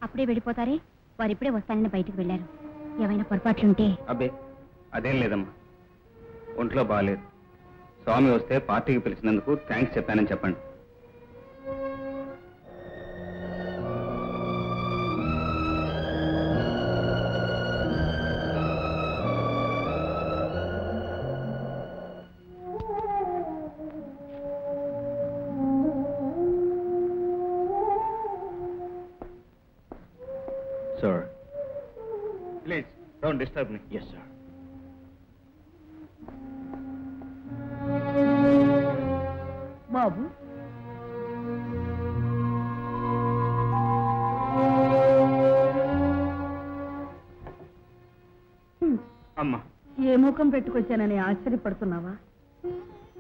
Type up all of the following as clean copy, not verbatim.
అప్పుడే వెళ్ళిపోతారే? వారు ఇప్పుడే వస్తానని బయటకు వెళ్ళారు. ఏమైనా పొరపాట్లుంటే? అబ్బే అదేం లేదమ్మా, ఒంట్లో బాగాలేదు. స్వామి వస్తే పార్టీకి పిలిచినందుకు థ్యాంక్స్ చెప్పానని చెప్పండి. Sir. Please, don't disturb me. Yes, sir. బాబు, అమ్మా, ఏ ముఖం పెట్టుకొచ్చానని ఆశ్చర్యపడుతున్నావా?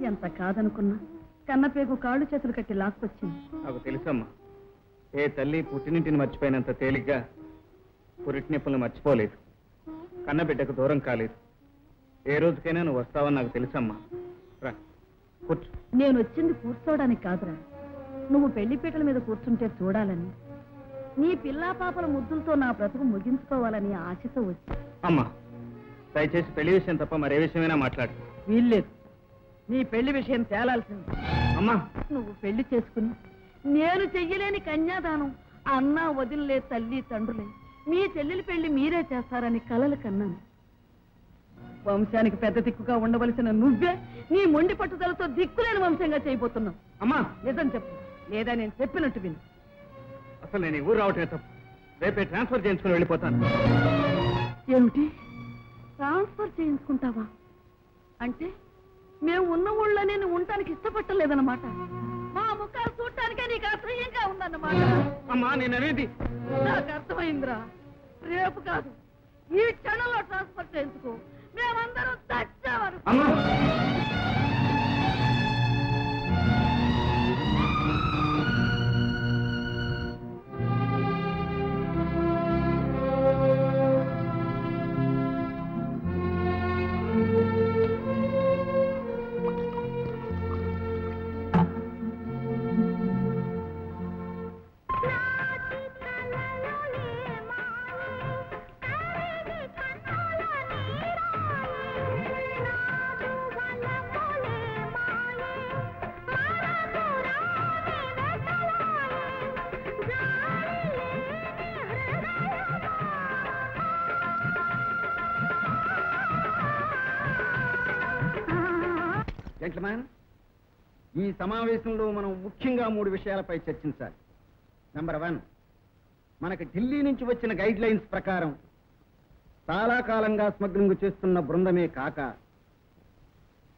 ఎంత కాదనుకున్నా కన్నపేగు కాళ్ళు చేతులు కట్టి లాక్కొచ్చింది. నాకు తెలుసమ్మా, ఏ తల్లి పుట్టినింటిని మర్చిపోయినంత తేలిగ్గా పురిటినొప్పులను మర్చిపోలేదు. కన్నబిడ్డకు దూరం కాలేదు. ఏ రోజుకైనా నువ్వు వస్తావని నాకు తెలుసమ్మా. రా కూర్చో. నేను వచ్చింది కూర్చోవడానికి కాదురా, నువ్వు పెళ్లిపీటల మీద కూర్చుంటే చూడాలని, నీ పిల్లా పాపల ముద్దులతో నా బ్రతుకు ముగించుకోవాలని ఆశతో వచ్చి. అమ్మా, దయచేసి పెళ్లి విషయం తప్ప మరే విషయమైనా మాట్లాడు. వీల్లేదు, నీ పెళ్లి విషయం తేలాల్సింది. అమ్మా, నువ్వు పెళ్లి చేసుకుని నేను చెయ్యలేని కన్యాదానం అన్నా వదిలే తల్లి తండ్రులే మీ చెల్లెలి పెళ్లి మీరే చేస్తారని కలలు కన్నాను. వంశానికి పెద్ద దిక్కుగా ఉండవలసిన నువ్వే నీ మొండి పట్టుదలతో దిక్కులేని వంశంగా చేయబోతున్నావు. అమ్మా, నిజం చెప్పు, లేదా నేను చెప్పినట్టు విను. అసలు నేను ఈ ఊరు రావటమే తప్పు. రేపే ట్రాన్స్ఫర్ చేయించుకుని వెళ్ళిపోతాను. ఏమిటి, ట్రాన్స్ఫర్ చేయించుకుంటావా? అంటే మేము ఉన్న ఊళ్ళోనే నువ్వు ఉండటానికి ఇష్టపట్టలేదన్నమాట. మా ముఖాలు చూడటానికే నీకు అసహ్యంగా ఉందన్నమాట. అమ్మా, నేను అనేది నాకు అర్థమైందిరా. రేపు కాదు, ఈ క్షణంలో ట్రాన్స్ఫర్ చేయించుకో. మేమందరం చచ్చామను. అమ్మా, జెంట్లమెన్, ఈ సమావేశంలో మనం ముఖ్యంగా 3 విషయాలపై చర్చించాలి. నంబర్ 1, మనకి ఢిల్లీ నుంచి వచ్చిన గైడ్ లైన్స్ ప్రకారం చాలా కాలంగా స్మగ్లింగ్ చేస్తున్న బృందమే కాక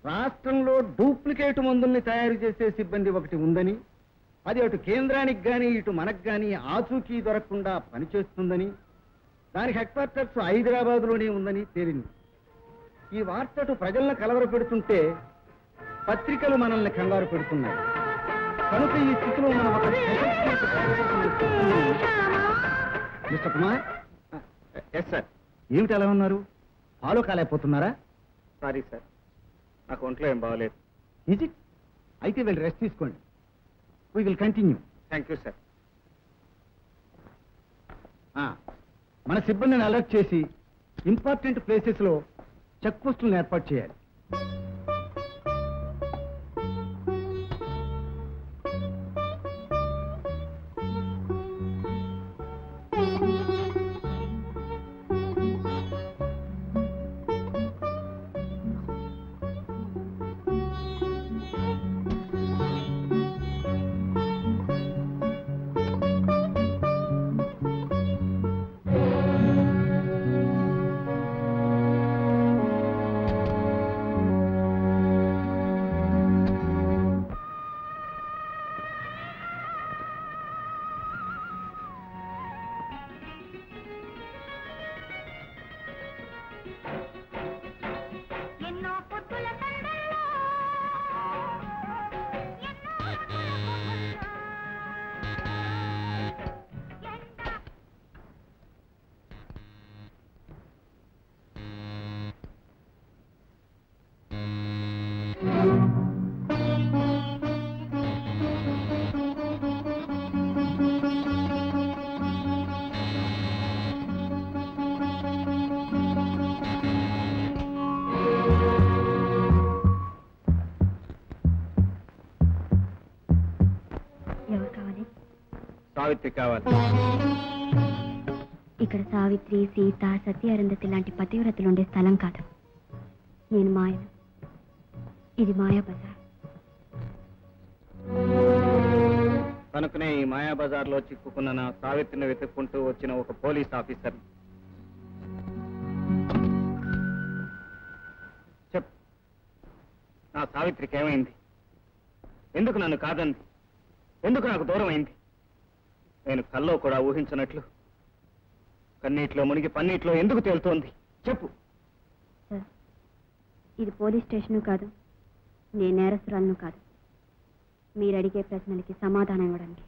రాష్ట్రంలో డూప్లికేట్ మందుల్ని తయారు చేసే సిబ్బంది ఒకటి ఉందని, అది అటు కేంద్రానికి కానీ ఇటు మనకు కానీ ఆచూకీ దొరకకుండా పనిచేస్తుందని, దాని హెడ్ క్వార్టర్స్ హైదరాబాద్లోనే ఉందని తేలింది. ఈ వార్త అటు ప్రజలను కలవరపెడుతుంటే పత్రికలు మనల్ని కంగారు పెడుతున్నాయి. కనుక ఈ స్థితిలో మనం ఒక మిస్టర్ కుమార్. Yes sir. ఏమిటి అలా ఉన్నారు? ఫాలో కాలేకపోతున్నారా? సారీ సార్, నాకు ఒంట్లో ఏం బాగలేదు. Is it? అయితే వెళ్ళి రెస్ట్ తీసుకోండి. We will continue. Thank you sir. మన సిబ్బందిని అలర్ట్ చేసి ఇంపార్టెంట్ ప్లేసెస్లో చెక్ పోస్టులను ఏర్పాటు చేయాలి. సావిత్రి కావాలి. ఇక్కడ సావిత్రి, సీత, సత్య, అరుంధతి లాంటి పతివ్రతలు ఉండే స్థలం కాదు. నేను మాయను. ఇది మాయా బజార్. కనుకనే ఈ మాయా బజార్లో చిక్కుకున్న నా సావిత్రిని వెతుక్కుంటూ వచ్చిన ఒక పోలీస్ ఆఫీసర్. చెప్, నా సావిత్రికి ఏమైంది? ఎందుకు నన్ను కాదంది? ఎందుకు నాకు దూరం అయింది? నేను కల్లో కూడా ఊహించినట్లు కన్నీటిలో మునిగి పన్నీటిలో ఎందుకు తేలుతోంది? చెప్పు. సార్, ఇది పోలీస్ స్టేషను కాదు, నేను నేరస్తురాలను కాదు. మీరు అడిగే ప్రశ్నలకి సమాధానం ఇవ్వడానికి.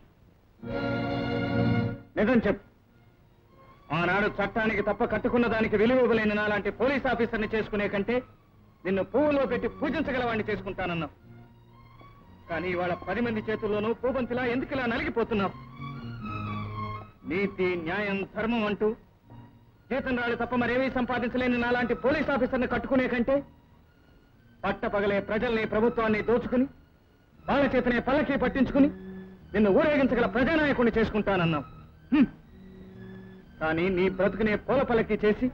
నిజం చెప్పు. ఆనాడు చట్టానికి తప్ప కట్టుకున్న దానికి విలువ ఇవ్వలేని నాలాంటి పోలీస్ ఆఫీసర్ని చేసుకునే కంటే నిన్ను పువ్వులో పెట్టి పూజించగలవాడిని చేసుకుంటానన్నావు. కానీ ఇవాళ 10 మంది చేతుల్లోనూ పూబంతిలా ఎందుకు ఇలా నలిగిపోతున్నావు? నీతి, న్యాయం, ధర్మం అంటూ జీతం రాళ్ళు తప్ప మరేమీ సంపాదించలేని నాలాంటి పోలీస్ ఆఫీసర్ని కట్టుకునే కంటే పట్టపగలే ప్రజల్ని, ప్రభుత్వాన్ని దోచుకుని వాళ్ళ చేతనే పల్లకి పట్టించుకుని నిన్ను ఊరేగించగల ప్రజానాయకుడిని చేసుకుంటానన్నావు. కానీ నీ బ్రతుకునే పూల పల్లకి చేసి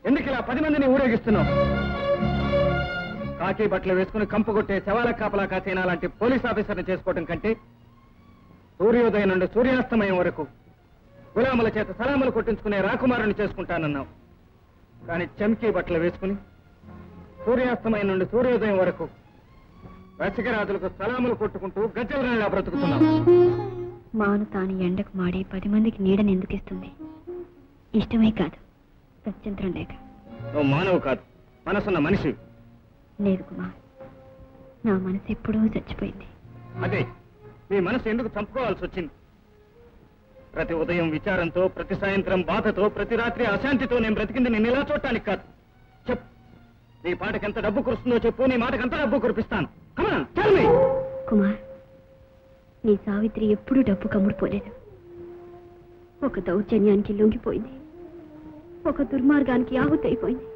ఎందుకు ఇలా 10 మందిని ఊరేగిస్తున్నావు? కాకి బట్టలు వేసుకుని కంపుకొట్టే శవాల కాపలా కాసేనా లాంటి పోలీస్ ఆఫీసర్ని చేసుకోవడం కంటే సూర్యోదయం నుండి సూర్యాస్తమయం వరకు గులాముల చేత సలాములు కొట్టించుకునే రాకుమారుని చేసుకుంటానన్నావు. కానీ చమ్కీ బట్టలు వేసుకుని సూర్యాస్తమయం నుండి సూర్యోదయం వరకు రసికరాజులకు సలాములు కొట్టుకుంటూ గజ్జలరాళ్ళ బ్రతుకుతున్నావు. మాను తాను ఎండకు మాడి 10 మందికి నీడని ఎందుకు ఇస్తుంది? ఇష్టమే కాదు, గత్యంతరం లేక. నువ్వు మానవు కాదు, మనసున్న మనిషి. లేదు కుమార్, నా మనసు ఎప్పుడూ చచ్చిపోయింది. అదే నీ మనసు ఎందుకు చంపుకోవాల్సి వచ్చింది? ప్రతి ఉదయం విచారంతో, ప్రతి సాయంత్రం బాధతో, ప్రతి రాత్రి అశాంతితో నేను బ్రతికింది నేను ఇలా చూడటానికి కాదు. చెప్పు, నీ పాటకి ఎంత డబ్బు కురుస్తుందో చెప్పు, నీ మాటకి ఎంత డబ్బు కురిపిస్తాను. కుమార్, నీ సావిత్రి ఎప్పుడూ డబ్బు కమ్ముడుపోలేదు. ఒక దౌర్జన్యానికి లొంగిపోయింది, ఒక దుర్మార్గానికి ఆహుతైపోయింది,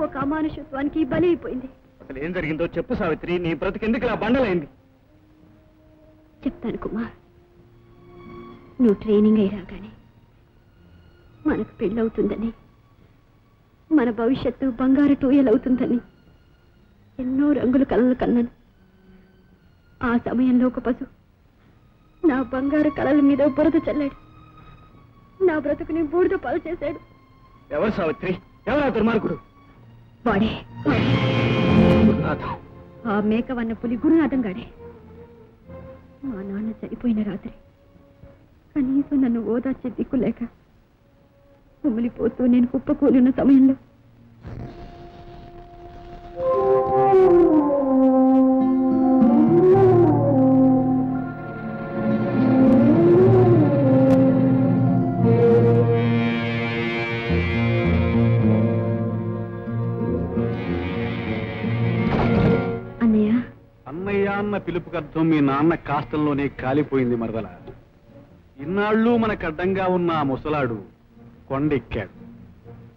ఒక అమానుషత్వానికి బలి అయిపోయింది. అసలు ఏం జరిగిందో చెప్పు సావిత్రి. నీ బ్రతికెందుకు ఇలా బండలైంది? చెప్తాను కుమార్. నువ్వు ట్రైనింగ్ అయి రాగానే మనకు పెళ్ళవుతుందని, మన భవిష్యత్తు బంగారు టూయలవుతుందని ఎన్నో రంగుల కలలు కన్నాను. ఆ సమయంలో ఒక పశు నా బంగారు కళల మీద బురద చల్లాడు, నా బ్రతుకుని బూడిద పాలు చేశాడు. ఎవరు సావిత్రి? ఎవరా దుర్మార్గుడు? వాడే ఆ మేకవన్న పులి గురునాథం గాడే. మా నాన్న చనిపోయిన రాత్రి కనీసం నన్ను ఓదార్చే దిక్కు లేక కుమిలిపోతూ నేను కుప్పకూలిన సమయంలో అన్నయ్య అన్న పిలుపుకి అర్థం మీ నాన్న కాష్టంలోనే కాలిపోయింది మరదల. ఇన్నాళ్ళు మనకు అడ్డంగా ఉన్న ఆ ముసలాడు కొండెక్కాడు.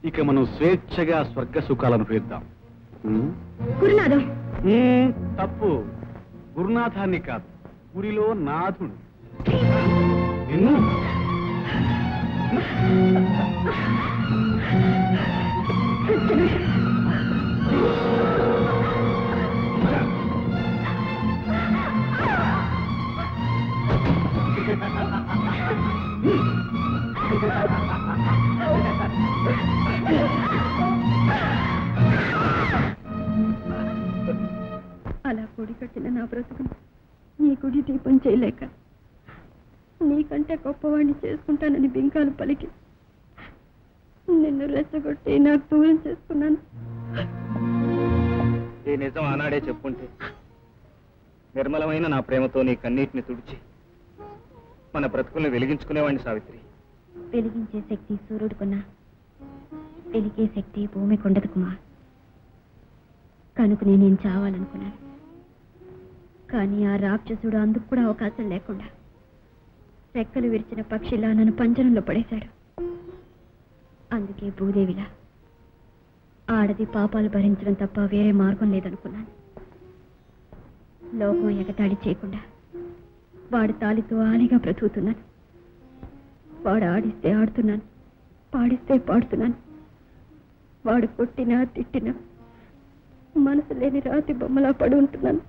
ఇక మనం స్వేచ్ఛగా స్వర్గ సుఖాలను పేద్దాం. గురునాథం. తప్పు, గురునాథాన్ని కాదు, ఊరిలో నాథుడు. నిన్ను అలా పొడి కట్టిన నా బ్రతుకును నీ గుడి దీపం చేయలేక నీకంటే గొప్పవాడిని చేసుకుంటానని బింకాలు పలికి నిన్ను రెచ్చగొట్టి నాకు దూరం చేసుకున్నాను. ఈ నిజం ఆనాడే చెప్పుంటే నిర్మలమైన నా ప్రేమతో నీ కన్నీటిని తుడిచి మన బ్రతుకుల్ని వెలిగించుకునేవాడిని సావిత్రి. వెలిగించే శక్తి సూర్యుడుకున్నా వెలిగే శక్తి భూమికి ఉండదు కుమార్. కనుక నేను చావాలనుకున్నాను. కానీ ఆ రాక్షసుడు అందుకు కూడా అవకాశం లేకుండా రెక్కలు విరిచిన పక్షిలా నన్ను పంజరంలో పడేశాడు. అందుకే భూదేవిలా ఆడది పాపాలు భరించడం తప్ప వేరే మార్గం లేదనుకున్నాను. లోకం ఎగతాళి చేయకుండా వాడి తాలితో ఆలిగా బ్రతుకుతున్నాను. వాడు ఆడిస్తే ఆడుతున్నాను, పాడిస్తే పాడుతున్నాను. వాడు కొట్టినా తిట్టినా మనసు లేని రాతి బొమ్మలా పడి ఉంటున్నాను.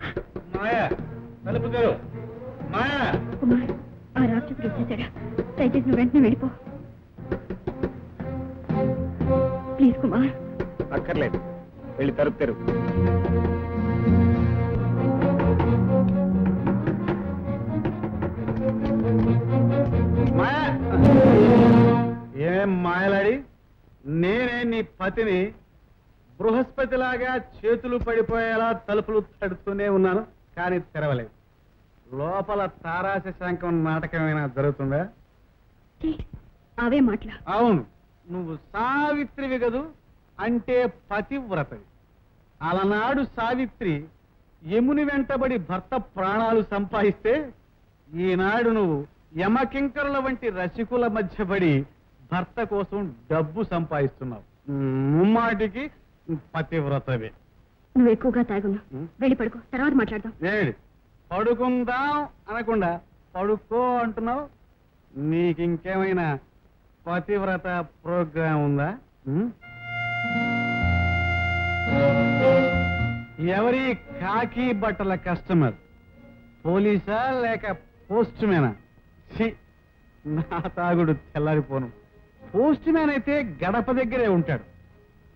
కుమార్, ఆ రాక్షసుడు వచ్చేసాడా? దయచేసి నువ్వు వెంటనే వెళ్ళిపో ప్లీజ్ కుమార్. అక్కర్లేదు, వెళ్ళి తలుపు తెరువు. ఏం మాయలాడి, నేనే నీ పతిని బృహస్పతిలాగా చేతులు పడిపోయేలా తలుపులు తడుతూనే ఉన్నాను, కానీ తెరవలేదు. లోపల తారాశ శంఖం నాటకమైనా జరుగుతుందా? అవే మాటలా? అవును, నువ్వు సావిత్రివి కదూ, అంటే పతివ్రతవి. అలనాడు సావిత్రి యముని వెంటబడి భర్త ప్రాణాలు సంపాదిస్తే, ఈనాడు నువ్వు యమకింకరుల వంటి రసికుల మధ్యపడి భర్త కోసం డబ్బు సంపాదిస్తున్నావు. ముమ్మాటికి పతివ్రతవే. నువ్వు ఎక్కువగా తాగున్నావు, వెళ్ళి పడుకో, తర్వాత మాట్లాడదాం. ఏడి పడుకుందాం అనకుండా పడుకో అంటున్నావు. నీకింకేమైనా పతివ్రత ప్రోగ్రాం ఉందా? ఎవరి కాకి బట్టల కస్టమర్? పోలీసా లేక పోస్ట్ మ్యానా? నా తాగుడు తెల్లారిపోను. పోస్ట్ మ్యాన్ అయితే గడప దగ్గరే ఉంటాడు,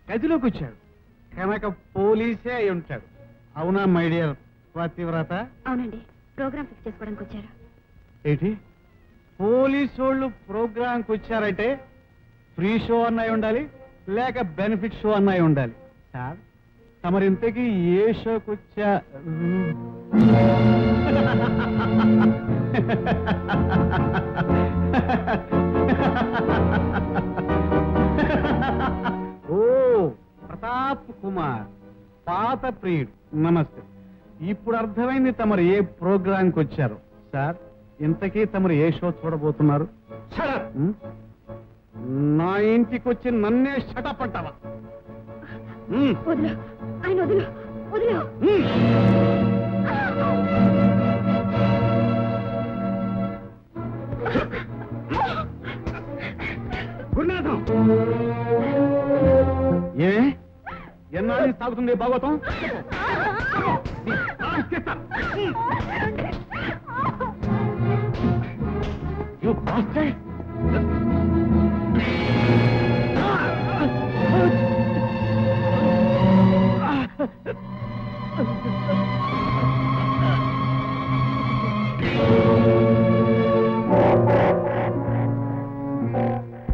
గదిలోకి వచ్చాడు కనుక పోలీసే అయి ఉంటాడు. అవునా మై డియర్ పతివ్రత? అవునండి, ప్రోగ్రామ్ ఫిక్స్ చేసుకోవడానికి వచ్చారు. ఏంటి, పోలీసోళ్ళు ప్రోగ్రాంకి వచ్చారంటే ఫ్రీ షో అన్నాయి ఉండాలి, లేక బెనిఫిట్ షో అన్నాయి ఉండాలి. సార్, తమరింతకీ ఏ షోకి వచ్చా? ఓ, ప్రతాప్ కుమార్, పాత ప్రియుడు, నమస్తే. ఇప్పుడు అర్థమైంది తమరు ఏ ప్రోగ్రాంకి వచ్చారు. సార్, ఇంతకీ తమరు ఏ షో చూడబోతున్నారు? నా ఇంటికి వచ్చి నన్నే షటప్ అంటావా? వదిలు, ఆయన వదిలు, వదిలు. గురునాథం, ఏ ఎన్నాళ్ళు సాగుతుంది భాగవతం? You bastard!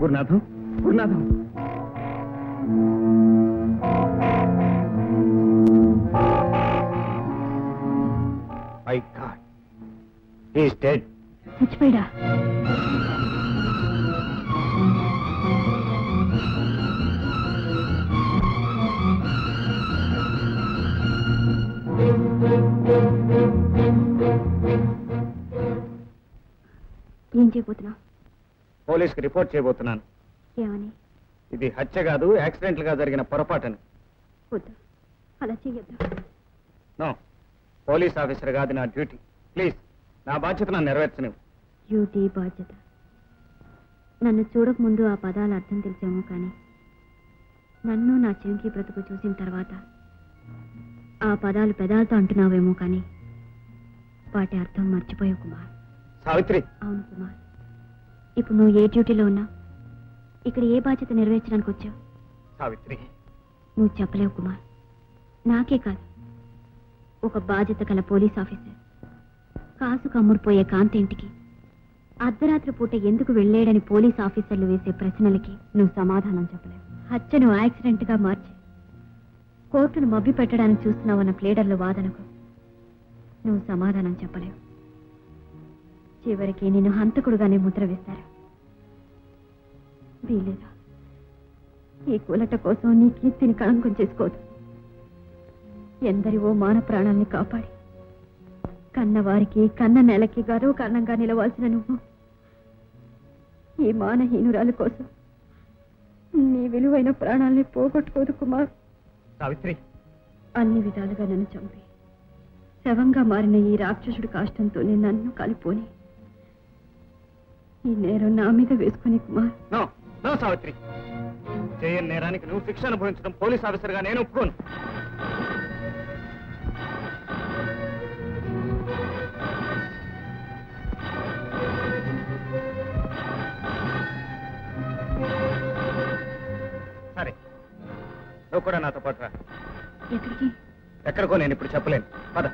గురునాథం, గురునాథం, my god, he is dead. చచ్చిపోయాడా? ఏం చేయబోతున్నావు? పోలీస్కి రిపోర్ట్ చేయబోతున్నాను. ఏమని? ఇది హత్య కాదు, యాక్సిడెంట్లుగా జరిగిన పొరపాటని. వద్దు, అలా చెయ్యొద్దు. నో, పోలీస్ ఆఫీసర్ కాదు నా డ్యూటీ. ప్లీజ్, నా బాధ్యత నన్ను నెరవేర్చనివ్వు. డ్యూటీ, బాధ్యత. నన్ను చూడకముందు ఆ పదాల అర్థం తెలిసేమో కానీ నన్ను నా చెంకి బ్రతుకు చూసిన తర్వాత ఆ పదాలు పెదాలతో అంటున్నావేమో కానీ వాటి అర్థం మర్చిపోయావు కుమార్. సావిత్రి. అవును కుమార్, ఇప్పుడు నువ్వు ఏ డ్యూటీలో ఉన్నావు? ఇక్కడ ఏ బాధ్యత నెరవేర్చడానికి వచ్చావు? సావిత్రి, నువ్వు చెప్పలేవు కుమార్. నాకే కాదు, ఒక బాధ్యత గల పోలీస్ ఆఫీసర్ కాసు కమ్ముడిపోయే కాంతి ఇంటికి అర్ధరాత్రి పూట ఎందుకు వెళ్ళేడని పోలీస్ ఆఫీసర్లు వేసే ప్రశ్నలకి నువ్వు సమాధానం చెప్పలేవు. హత్యను యాక్సిడెంట్గా మార్చి కోర్టును మభ్య పెట్టడానికి చూస్తున్నావన్న ప్లేడర్ల వాదనకు నువ్వు సమాధానం చెప్పలేవు. చివరికి నేను హంతకుడుగానే ముద్ర వేస్తారు. వీలేదా, ఈ కూలట కోసం నీ కీర్తిని కళంకం చేసుకోదు. ఎందరివో మాన ప్రాణాల్ని కాపాడి కన్నవారికి కన్న నెలకి గర్వ కారణంగా నిలవాల్సిన నువ్వు ఈ మానహీనురాలి కోసం నీ విలువైన ప్రాణాల్ని పోగొట్టుకోదు కుమార్. సావిత్రి, అన్ని విధాలుగా నన్ను చంపి శవంగా మారిన ఈ రాక్షసుడి కాష్టంతోనే నన్ను కలిపోని ఈ నేరం నా మీద వేసుకుని కుమార్. నో నో సావిత్రి, చేయని నేరానికి నువ్వు శిక్ష అనుభవించడం పోలీస్ ఆఫీసర్గా నేను ఒప్పుకోను. సరే, నువ్వు కూడా నాతో పాటు రా. ఎక్కడికి? ఎక్కడికో నేను ఇప్పుడు చెప్పలేను. పద.